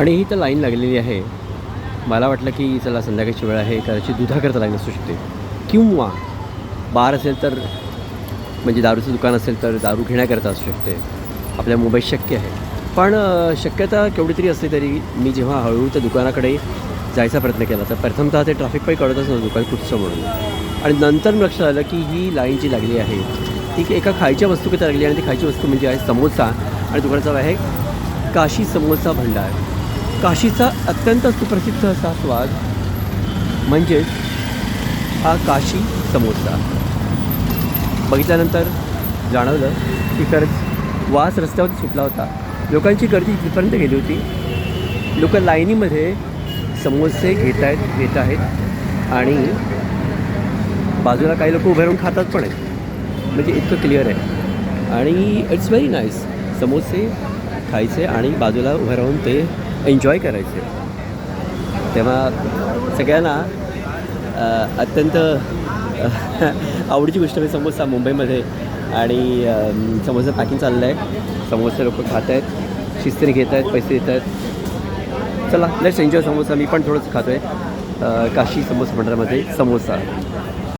आणि ही तर लाईन लागलेली आहे. मला वाटलं की चला संध्याकाळची वेळ आहे, कदाचित दुधाकरता लाईन असू शकते किंवा बार असेल तर म्हणजे दारूचं दुकान असेल तर दारू घेण्याकरता असू शकते. आपल्या मुंबईत शक्य आहे. पण शक्यता केवढी तरी असली तरी मी जेव्हा हळूहळू त्या दुकानाकडे जायचा प्रयत्न केला तर प्रथमतः ते ट्रॅफिक पायी कळतच नव्हतं दुकान कुठचं म्हणून. आणि नंतर लक्षात आलं की ही लाईन जी लागली आहे ती एका खायच्या वस्तूकरता लागली आणि ती खायची वस्तू म्हणजे आहे समोसा. आणि दुकानाचं नाव आहे काशी समोसा भंडार. काशीचा अत्यंत सुप्रसिद्ध असा स्वाद म्हणजेच हा काशी समोसा. बघितल्यानंतर जाणवलं की खरंच वास रस्त्यावरती सुटला होता. लोकांची गर्दी तिथपर्यंत गेली होती. लोक लाईनीमध्ये समोसे घेत आहेत आणि बाजूला काही लोक उभे राहून खातात पण आहेत. म्हणजे इतकं क्लिअर आहे आणि इट्स व्हेरी नाईस. समोसे खायचे आणि बाजूला उभं राहून ते एन्जॉय करायचे. तेव्हा सगळ्यांना अत्यंत आवडीची गोष्ट म्हणजे समोसा मुंबईमध्ये. आणि समोसा पॅकिंग चाललं आहे. समोसे लोक खात आहेत, शिस्तीने घेत आहेत, पैसे देत आहेत. चला लेट्स एन्जॉय समोसा. मी पण थोडंसं खातो आहे काशी समोसा भंडारामध्ये समोसा.